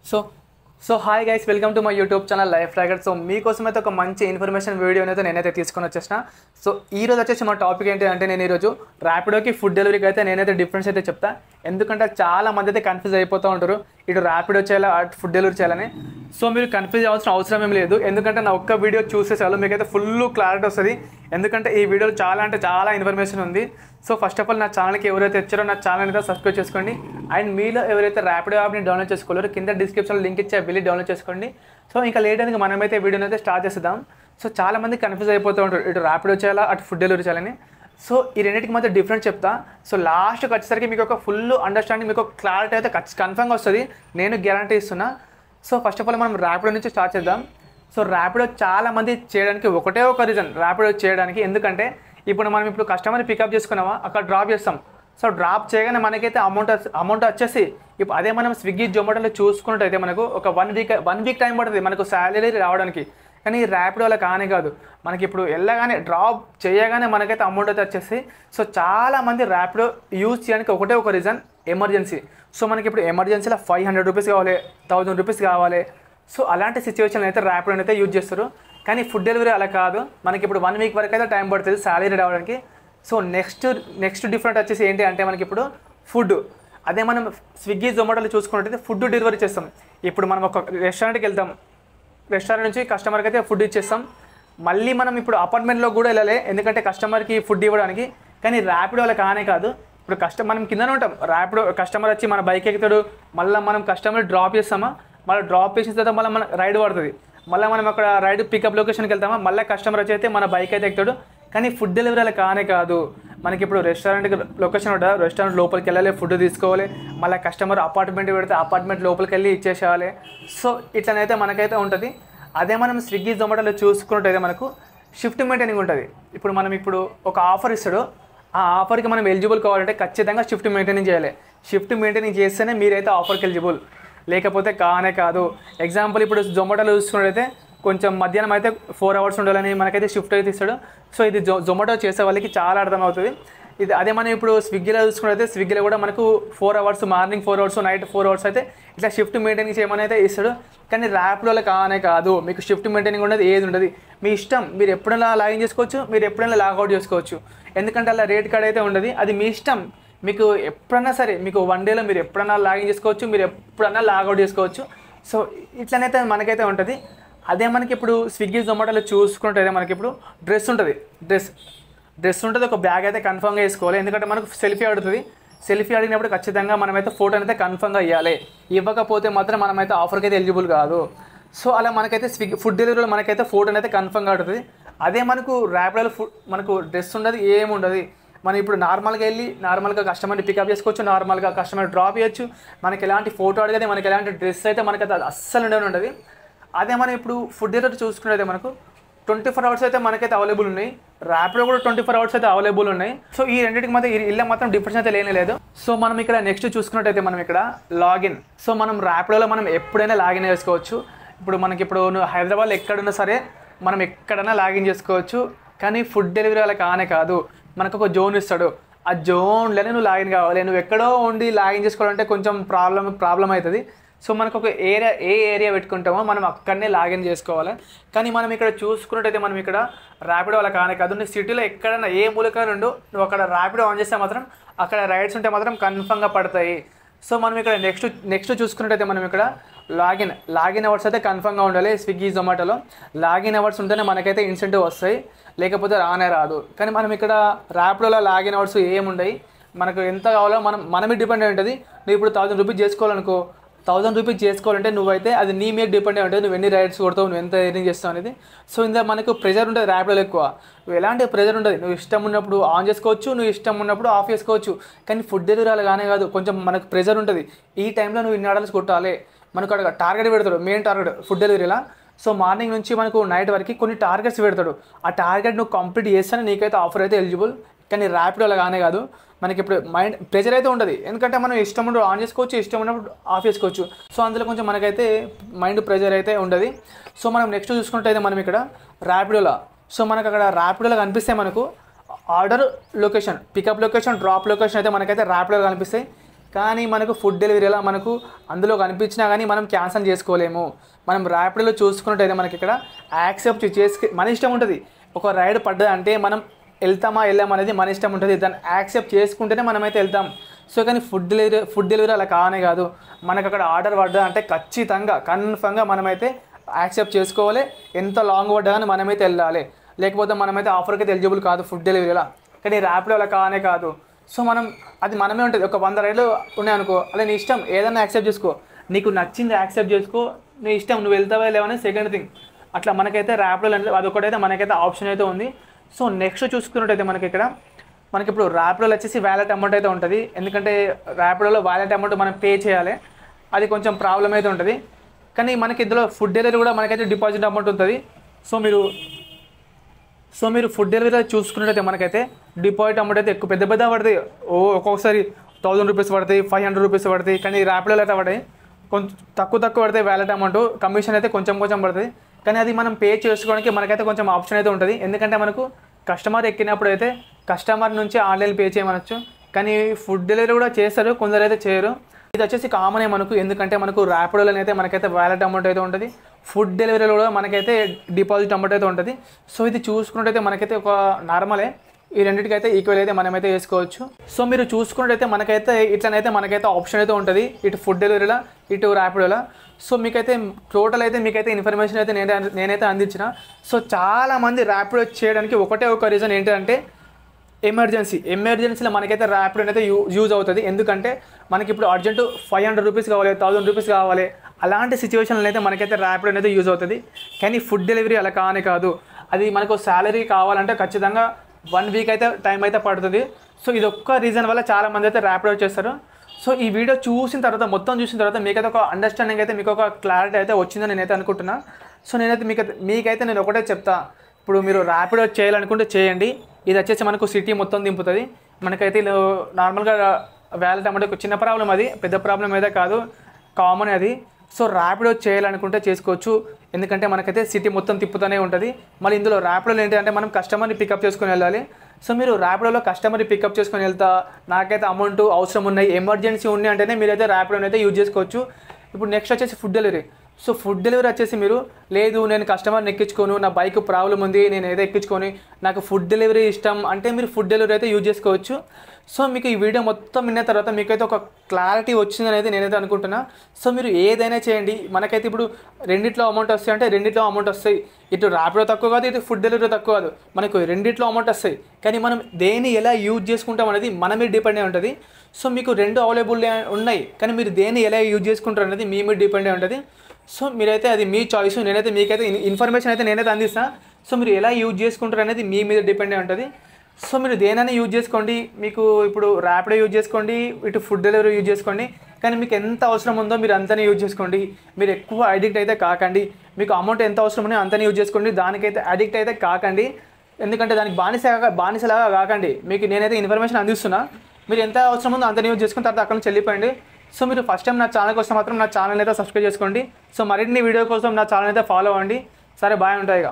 So hi guys, welcome to my YouTube channel life tracker. So మీకోసం అయితే ఒక మంచి ఇన్ఫర్మేషన్ వీడియో అయితే నేనైతే తీసుకొని వచ్చేసిన. సో ఈ రోజు వచ్చేసి మా టాపిక్ ఏంటి అంటే, నేను ఈరోజు ర్యాపిడోకి ఫుడ్ డెలివరీకి అయితే నేనైతే డిఫరెన్స్ అయితే చెప్తా. ఎందుకంటే చాలా మంది అయితే కన్ఫ్యూజ్ అయిపోతూ ఉంటారు, ఇటు ర్యాపిడో చేయాలా అటు ఫుడ్ డెలివరీ చేయాలని. సో మీరు కన్ఫ్యూజ్ అవ్వాల్సిన అవసరం ఏం లేదు, ఎందుకంటే నా ఒక్క వీడియో చూసే చాలు మీకైతే ఫుల్ క్లారిటీ వస్తుంది. ఎందుకంటే ఈ వీడియోలో చాలా అంటే చాలా ఇన్ఫర్మేషన్ ఉంది. సో ఫస్ట్ ఆఫ్ ఆల్ నా ఛానల్కి ఎవరైతే వచ్చారో నా ఛానల్ అయితే సబ్స్క్రైబ్ చేసుకోండి. అండ్ మీలో ఎవరైతే ర్యాపిడో యాప్ని డౌన్లోడ్ చేసుకోలేరు, కింద డిస్క్రిప్షన్లో లింక్ ఇచ్చే వెళ్ళి డౌన్లోడ్ చేసుకోండి. సో ఇంకా లేట్ అనేది మనమైతే వీడియోని అయితే స్టార్ట్ చేద్దాం. సో చాలా మంది కన్ఫ్యూజ్ అయిపోతూ ఉంటారు, ఇటు ర్యాపిడో చేయాలా అటు ఫుడ్ డెలివరీ చేయాలని. సో ఈ రెండింటికి మధ్య డిఫరెన్స్ చెప్తా. సో లాస్ట్కి వచ్చేసరికి మీకు ఒక ఫుల్ అండర్స్టాండింగ్, మీకు క్లారిటీ అయితే కన్ఫర్మ్గా వస్తుంది, నేను గ్యారంటీ ఇస్తున్నా. సో ఫస్ట్ ఆఫ్ ఆల్ మనం ర్యాపిడో నుంచి స్టార్ట్ చేద్దాం. సో ర్యాపిడో చాలా మంది చేయడానికి ఒకటే ఒక రీజన్ ర్యాపిడో చేయడానికి, ఎందుకంటే ఇప్పుడు మనం ఇప్పుడు కస్టమర్ని పికప్ చేసుకున్నామా, అక్కడ డ్రాప్ చేస్తాం. సో డ్రాప్ చేయగానే మనకైతే అమౌంట్ వచ్చేసి ఇప్పుడు అదే మనం స్విగ్గీ జొమాటోలో చూసుకున్నట్టయితే మనకు ఒక వన్ వీక్ టైం పడుతుంది మనకు శాలరీ రావడానికి. కానీ ర్యాపిడో అలా కానే కాదు, మనకి ఇప్పుడు వెళ్ళగానే డ్రాప్ చేయగానే మనకైతే అమౌంట్ అయితే వచ్చేసి. సో చాలామంది ర్యాపిడో యూజ్ చేయడానికి ఒకటే ఒక రీజన్, ఎమర్జెన్సీ. సో మనకి ఇప్పుడు ఎమర్జెన్సీలో 500 రూపీస్ కావాలి, 1000 రూపీస్ కావాలి. సో అలాంటి సిచ్యువేషన్ అయితే ర్యాపిడోని అయితే యూజ్ చేస్తారు. కానీ ఫుడ్ డెలివరీ అలా కాదు, మనకి ఇప్పుడు 1 వీక్ వరకు అయితే టైం పడుతుంది శాలరీ రావడానికి. సో నెక్స్ట్ డిఫరెంట్ వచ్చేసి ఏంటి అంటే, మనకి ఇప్పుడు ఫుడ్ అదే మనం స్విగ్గీ జొమాటోలో చూసుకున్నట్టయితే ఫుడ్ డెలివరీ చేస్తాం. ఇప్పుడు మనం ఒక రెస్టారెంట్కి వెళ్తాం, రెస్టారెంట్ నుంచి కస్టమర్కి అయితే ఫుడ్ ఇచ్చేస్తాం. మళ్ళీ మనం ఇప్పుడు అపార్ట్మెంట్లో కూడా వెళ్ళాలి, ఎందుకంటే కస్టమర్కి ఫుడ్ ఇవ్వడానికి. కానీ ర్యాపిడో అలా కానే కాదు, ఇప్పుడు మనం కిందనే ఉంటాం, ర్యాపిడో కస్టమర్ వచ్చి మన బైక్ ఎక్కుతాడు, మళ్ళీ మనం కస్టమర్ డ్రాప్ చేస్తామా, మళ్ళీ డ్రాప్ చేసిన తర్వాత మళ్ళీ మన రైడ్ పడుతుంది, మళ్ళీ మనం అక్కడ రైడ్ పికప్ లొకేషన్కి వెళ్తామా, మళ్ళీ కస్టమర్ వచ్చి అయితే మన బైక్ అయితే ఎక్కుతాడు. కానీ ఫుడ్ డెలివరీ అలా కానే కాదు, మనకి ఇప్పుడు రెస్టారెంట్కి లొకేషన్ ఉంటుంది, రెస్టారెంట్ లోపలికి వెళ్ళాలి, ఫుడ్ తీసుకోవాలి, మళ్ళీ కస్టమర్ అపార్ట్మెంట్ పెడితే అపార్ట్మెంట్ లోపలికి వెళ్ళి ఇచ్చేసేయాలి. సో ఇట్లనైతే మనకైతే ఉంటుంది. అదే మనం స్విగ్గీ జొమాటోలో చూసుకున్నట్టయితే మనకు షిఫ్ట్ మెయింటైనింగ్ ఉంటుంది. ఇప్పుడు మనం ఒక ఆఫర్ ఇస్తాడు, ఆ ఆఫర్కి మనం ఎలిజిబుల్ కావాలంటే ఖచ్చితంగా షిఫ్ట్ మెయింటైనింగ్ చేయాలి. షిఫ్ట్ మెయింటైనింగ్ చేస్తేనే మీరైతే ఆఫర్కి ఎలిజిబుల్, లేకపోతే కానే కాదు. ఎగ్జాంపుల్ ఇప్పుడు జొమాటోలో చూసుకున్నట్టయితే కొంచెం మధ్యాహ్నం అయితే 4 అవర్స్ ఉండాలని మనకైతే షిఫ్ట్ అయితే ఇస్తాడు. సో ఇది జొమాటో చేసే వాళ్ళకి చాలా అర్థమవుతుంది. ఇది అదే మనం ఇప్పుడు స్విగ్గీలో చూసుకున్నట్టయితే స్విగ్గీలో కూడా మనకు 4 hours, morning 4 hours, night 4 hours అయితే ఇట్లా షిఫ్ట్ మెయింటైనింగ్ చేయమని అయితే ఇస్తాడు. కానీ ర్యాపిడోలో కానే కాదు, మీకు షిఫ్ట్ మెయింటైనింగ్ ఉండదు, ఏది ఉండదు. మీ ఇష్టం, మీరు ఎప్పుడైనా లాగిన్ చేసుకోవచ్చు, మీరు ఎప్పుడైనా లాగౌట్ చేసుకోవచ్చు. ఎందుకంటే అలా రేట్ కార్డ్ అయితే ఉండదు, అది మీ ఇష్టం. మీకు ఎప్పుడన్నా సరే, మీకు 1 డేలో మీరు ఎప్పుడన్నా లాగిన్ చేసుకోవచ్చు, మీరు ఎప్పుడన్నా లాగౌట్ చేసుకోవచ్చు. సో ఇట్లనైతే మనకైతే ఉంటుంది. అదే మనకి ఇప్పుడు స్విగ్గీ జొమాటోలో చూసుకుంటే మనకి ఇప్పుడు డ్రెస్ ఉంటుంది, డ్రెస్ ఉంటుంది, ఒక బ్యాగ్ అయితే కన్ఫర్మ్గా వేసుకోవాలి. ఎందుకంటే మనకు సెల్ఫీ అడుగుతుంది, సెల్ఫీ అడిగినప్పుడు ఖచ్చితంగా మనమైతే ఫోటోని అయితే కన్ఫర్మ్గా ఇవ్వాలి, ఇవ్వకపోతే మాత్రం మనమైతే ఆఫర్కి అయితే ఎలిజిబుల్ కాదు. సో అలా మనకైతే స్విగ్గీ ఫుడ్ డెలివరీలో మనకైతే ఫోటోని అయితే కన్ఫర్మ్గా అడుగుతుంది. అదే మనకు ర్యాపిడోలో మనకు డ్రెస్ ఉండదు, ఏముండదు. మనం ఇప్పుడు నార్మల్గా వెళ్ళి నార్మల్గా కస్టమర్ని పికప్ చేసుకోవచ్చు, నార్మల్గా కస్టమర్ డ్రాప్ చేయొచ్చు. మనకి ఎలాంటి ఫోటో అడిగితే మనకి ఎలాంటి డ్రెస్ అయితే మనకైతే అస్సలు ఉండదు. అదే మనం ఇప్పుడు ఫుడ్ డెలివరీ చూసుకున్నట్టయితే మనకు 24 అవర్స్ అయితే మనకైతే అవైలబుల్ ఉన్నాయి, ర్యాపిడో కూడా 24 అవర్స్ అయితే అవైలబుల్ ఉన్నాయి. సో ఈ రెండింటికి మధ్య ఇళ్ళ మాత్రం డిఫరెన్స్ అయితే లేదు. సో మనం ఇక్కడ నెక్స్ట్ చూసుకున్నట్టయితే మనం ఇక్కడ లాగిన్. సో మనం ర్యాపిడోలో మనం ఎప్పుడైనా లాగిన్ చేసుకోవచ్చు. ఇప్పుడు మనకి ఇప్పుడు హైదరాబాద్లో ఎక్కడున్నా సరే మనం ఎక్కడైనా లాగిన్ చేసుకోవచ్చు. కానీ ఫుడ్ డెలివరీ అలా కానే కాదు, మనకు ఒక జోన్ ఇస్తాడు, ఆ జోన్లోనే నువ్వు లాగిన్ కావాలి. నువ్వు ఎక్కడో ఉండి లాగిన్ చేసుకోవాలంటే కొంచెం ప్రాబ్లం అవుతుంది. సో మనకు ఒక ఏరియా పెట్టుకుంటామో మనం అక్కడనే లాగిన్ చేసుకోవాలి. కానీ మనం ఇక్కడ చూసుకున్నట్టయితే మనం ఇక్కడ ర్యాపిడో అలా కానే కాదు, నువ్వు సిటీలో ఎక్కడైనా ఏ మూలక నుండి నువ్వు అక్కడ ర్యాపిడో ఆన్ చేస్తే మాత్రం అక్కడ రైడ్స్ ఉంటే మాత్రం కన్ఫర్మ్గా పడతాయి. సో మనం ఇక్కడ నెక్స్ట్ చూసుకున్నట్టయితే మనం ఇక్కడ లాగిన్ అవర్స్ అయితే కన్ఫర్మ్గా ఉండాలి. స్విగ్గీ జొమాటోలో లాగిన్ అవర్స్ ఉంటేనే మనకైతే ఇన్సెంటివ్ వస్తాయి, లేకపోతే రాదు. కానీ మనం ఇక్కడ ర్యాపిడోలో లాగిన్ అవర్స్ ఏముండయి, మనకు ఎంత కావాలో మనమే డిపెండ్ అయి ఉంటుంది. నువ్వు ఇప్పుడు 1000 రూపీస్ చేసుకోవాలనుకో, 1000 రూపీస్ చేసుకోవాలంటే నువ్వైతే అది నీ మీద డిపెండ్ అయి ఉంటుంది, నువ్వు ఎన్ని రైడ్స్ కొడతావు, నువ్వు ఎంత ఎర్నింగ్ చేస్తావు అనేది. సో ఇందులో మనకు ప్రెజర్ ఉంటుంది ర్యాపిడోలో ఎక్కువ, నువ్వు ఎలాంటి ప్రెజర్ ఉంటుంది, నువ్వు ఇష్టం ఉన్నప్పుడు ఆన్ చేసుకోవచ్చు, నువ్వు ఇష్టం ఉన్నప్పుడు ఆఫ్ చేసుకోవచ్చు. కానీ ఫుడ్ డెలివరీ అలా కానే కాదు, కొంచెం మనకు ప్రెజర్ ఉంటుంది. ఈ టైంలో నువ్వు ఇన్ని ఆర్డర్స్ కొట్టాలి, మనకు అక్కడ టార్గెట్ పెడతాడు, మెయిన్ టార్గెట్ ఫుడ్ డెలివరీలా. సో మార్నింగ్ నుంచి మనకు నైట్ వరకు కొన్ని టార్గెట్స్ పెడతాడు, ఆ టార్గెట్ నువ్వు కంప్లీట్ చేస్తేనే నీకైతే ఆఫర్ అయితే ఎలిజిబుల్. కానీ ర్యాపిడో అలా కానే కాదు, మనకి ఇప్పుడు మైండ్ ప్రెజర్ అయితే ఉంటుంది, ఎందుకంటే మనం ఇష్టం ఉన్నప్పుడు ఆన్ చేసుకోవచ్చు, ఇష్టం ఉన్నప్పుడు ఆఫ్ చేసుకోవచ్చు. సో అందులో కొంచెం మనకైతే మైండ్ ప్రెజర్ అయితే ఉండదు. సో మనం నెక్స్ట్ చూసుకుంటే మనం ఇక్కడ ర్యాపిడోలో, సో మనకు అక్కడ ర్యాపిడోలో కనిపిస్తే మనకు order location, pickup location, drop location అయితే మనకైతే ర్యాపిడోలో కనిపిస్తాయి. కానీ మనకు ఫుడ్ డెలివరీలో మనకు అందులో కనిపించినా కానీ మనం క్యాన్సిల్ చేసుకోలేము. మనం ర్యాపిడోలో చూసుకున్నట్టయితే మనకి ఇక్కడ యాక్సెప్ట్ చేసి మన ఇష్టం ఉంటుంది. ఒక రైడ్ పడ్డది అంటే మనం వెళ్ళాం అనేది మన ఇష్టం ఉంటుంది. దాన్ని యాక్సెప్ట్ చేసుకుంటేనే మనమైతే వెళ్తాం. సో కానీ ఫుడ్ డెలివరీ అలా కానే కాదు. మనకు అక్కడ ఆర్డర్ పడ్డా అంటే ఖచ్చితంగా కన్ఫర్మ్గా మనమైతే యాక్సెప్ట్ చేసుకోవాలి. ఎంత లాంగ్ పడ్డా కానీ మనమైతే వెళ్ళాలి, లేకపోతే మనమైతే ఆఫర్కి అయితే ఎలిజిబుల్ కాదు ఫుడ్ డెలివరీలా. కానీ ర్యాపిడో అలా కానే కాదు. సో అది మనమే ఉంటుంది. ఒక 100 రైడ్లు ఉన్నాయనుకో, అలా నీ ఇష్టం ఏదైనా యాక్సెప్ట్ చేసుకో, నీకు నచ్చింది యాక్సెప్ట్ చేసుకో, నీ ఇష్టం నువ్వు వెళ్తావా లేవనే సెకండ్ థింగ్. అట్లా మనకైతే ర్యాపిడోలో అంటే అదొకటైతే మనకైతే ఆప్షన్ అయితే ఉంది. సో నెక్స్ట్ చూసుకున్నట్టయితే మనకి ఇప్పుడు ర్యాపిడోలో వచ్చేసి వ్యాలెట్ అమౌంట్ అయితే ఉంటుంది. ఎందుకంటే ర్యాపిడోలో వ్యాలెట్ అమౌంట్ మనం పే చేయాలి, అది కొంచెం ప్రాబ్లం అయితే ఉంటుంది. కానీ మనకి ఇందులో ఫుడ్ డెలివరీ కూడా మనకైతే డిపాజిట్ అమౌంట్ ఉంటుంది. సో మీరు ఫుడ్ డెలివరీ చూసుకున్నట్టయితే మనకైతే డిపాజిట్ అమౌంట్ అయితే ఎక్కువ పెద్ద పడతాయి. ఒక్కొక్కసారి 1000 రూపీస్ పడతాయి, 500 రూపీస్ పడతాయి. కానీ ర్యాపిడోలో అయితే పడతాయి కొంచెం తక్కువ పడతాయి వ్యాలెట్ అమౌంట్. కమిషన్ అయితే కొంచెం పడుతుంది. కానీ అది మనం పే చేసుకోవడానికి మనకైతే కొంచెం ఆప్షన్ అయితే ఉంటుంది. ఎందుకంటే మనకు కస్టమర్ ఎక్కినప్పుడు అయితే కస్టమర్ నుంచి ఆన్లైన్ పే చేయమనొచ్చు. కానీ ఫుడ్ డెలివరీ కూడా చేస్తారు, కొందరు అయితే చేయరు. ఇది వచ్చేసి కామనే మనకు. ఎందుకంటే మనకు ర్యాపిడోలో అయితే మనకైతే వ్యాలెట్ అమౌంట్ అయితే ఉంటుంది, ఫుడ్ డెలివరీలో కూడా మనకైతే డిపాజిట్ అమౌంట్ అయితే ఉంటుంది. సో ఇది చూసుకున్నట్టయితే మనకైతే ఒక నార్మలే. ఈ రెండింటికైతే ఈక్వల్ అయితే మనమైతే వేసుకోవచ్చు. సో మీరు చూసుకున్నట్టయితే మనకైతే మనకైతే ఆప్షన్ అయితే ఉంటుంది, ఇటు ఫుడ్ డెలివరీలో ఇటు ర్యాపిడోలో. సో మీకైతే టోటల్ అయితే మీకైతే ఇన్ఫర్మేషన్ అయితే నేనైతే అందించిన. సో చాలామంది ర్యాపిడో చేయడానికి ఒక రీజన్ ఏంటంటే ఎమర్జెన్సీలో మనకైతే ర్యాపిడో అయితే యూజ్ అవుతుంది. ఎందుకంటే మనకి ఇప్పుడు అర్జెంటు 500 రూపీస్ కావాలి, 1000 రూపీస్ కావాలి, అలాంటి సిచ్యువేషన్లో అయితే మనకైతే ర్యాపిడో అయితే యూజ్ అవుతుంది. కానీ ఫుడ్ డెలివరీ అలా కానే కాదు. అది మనకు శాలరీ కావాలంటే ఖచ్చితంగా 1 వీక్ అయితే టైం అయితే పడుతుంది. సో ఇది ఒక్క రీజన్ వల్ల చాలామంది అయితే ర్యాపిడో చేస్తారు. సో ఈ వీడియో మొత్తం చూసిన తర్వాత మీకైతే ఒక అండర్స్టాండింగ్ అయితే, మీకు ఒక క్లారిటీ అయితే వచ్చిందని నేనైతే అనుకుంటున్నా. సో మీకైతే నేను ఒకటే చెప్తా, ఇప్పుడు మీరు ర్యాపిడో చేయాలనుకుంటే చేయండి. ఇది వచ్చేసి మనకు సిటీ మొత్తం దింపుతుంది. మనకైతే నార్మల్గా వ్యాలెట్ అమౌంట్ చిన్న ప్రాబ్లం, అది పెద్ద ప్రాబ్లం అయితే కాదు, కామన్ అది. సో ర్యాపిడో చేయాలనుకుంటే చేసుకోవచ్చు. ఎందుకంటే మనకైతే సిటీ మొత్తం తిప్పుతూనే ఉంటుంది. మళ్ళీ ఇందులో ర్యాపిడోలో ఏంటంటే మనం కస్టమర్ని పికప్ చేసుకొని వెళ్ళాలి. సో మీరు ర్యాపిడోలో కస్టమర్ని పికప్ చేసుకొని వెళ్తా, నాకైతే అమౌంట్ అవసరం ఉన్నాయి, ఎమర్జెన్సీ ఉన్నాయి అంటేనే మీరైతే ర్యాపిడోని అయితే యూజ్ చేసుకోవచ్చు. ఇప్పుడు నెక్స్ట్ వచ్చేసి food delivery. So food delivery వచ్చేసి మీరు లేదు నేను కస్టమర్ని ఎక్కించుకోను, నా బైక్ ప్రాబ్లం ఉంది, నేను ఏదో ఎక్కించుకొని నాకు ఫుడ్ డెలివరీ ఇష్టం అంటే మీరు ఫుడ్ డెలివరీ అయితే యూజ్ చేసుకోవచ్చు. సో మీకు ఈ వీడియో మొత్తం విన్న తర్వాత మీకైతే ఒక క్లారిటీ వచ్చిందని అయితే నేనైతే అనుకుంటున్నా. సో మీరు ఏదైనా చేయండి, మనకైతే ఇప్పుడు రెండిట్లో అమౌంట్ వస్తాయి అంటే రెండిట్లో అమౌంట్ వస్తాయి. ఇటు ర్యాపిడో తక్కువ కాదు, ఇటు ఫుడ్ డెలివరీ తక్కువ కాదు, మనకు రెండిట్లో అమౌంట్ వస్తాయి. కానీ మనం దేన్ని ఎలా యూజ్ చేసుకుంటాం అనేది మన మీద డిపెండ్ అయి ఉంటుంది. సో మీకు రెండు అవైలబుల్ ఉన్నాయి, కానీ మీరు దేన్ని ఎలా యూజ్ చేసుకుంటారు అనేది మీ మీద డిపెండ్ అయి ఉంటుంది. సో మీరైతే అది మీ చాయిస్. నేనైతే మీకైతే ఇన్ఫర్మేషన్ అయితే నేనైతే అందిస్తాను. సో మీరు ఎలా యూజ్ చేసుకుంటారు అనేది మీ మీద డిపెండ్ అయి ఉంటుంది. సో మీరు దేనైనా యూజ్ చేసుకోండి. మీకు ఇప్పుడు ర్యాపిడో యూజ్ చేసుకోండి, ఇటు ఫుడ్ డెలివరీ యూజ్ చేసుకోండి. కానీ మీకు ఎంత అవసరం ఉందో మీరు అంతనే యూజ్ చేసుకోండి. మీరు ఎక్కువ అడిక్ట్ అయితే కాకండి. మీకు అమౌంట్ ఎంత అవసరం ఉందో అంతనే యూజ్ చేసుకోండి. దానికైతే అడిక్ట్ అయితే కాకండి. ఎందుకంటే దానికి బానిసలాగా కాకండి. మీకు నేనైతే ఇన్ఫర్మేషన్ అందిస్తున్నా, మీరు ఎంత అవసరం ఉందో అంతనే యూజ్ చేసుకుని తర్వాత అక్కడ నుంచి వెళ్ళిపోయింది. సో మీరు ఫస్ట్ టైం నా ఛానల్కి వస్తే మాత్రం నా ఛానల్ అయితే సబ్స్క్రైబ్ చేసుకోండి. సో మరిన్ని వీడియో కోసం నా ఛానల్ అయితే ఫాలో అవ్వండి. సరే బాయ్, ఉంటాయి ఇక.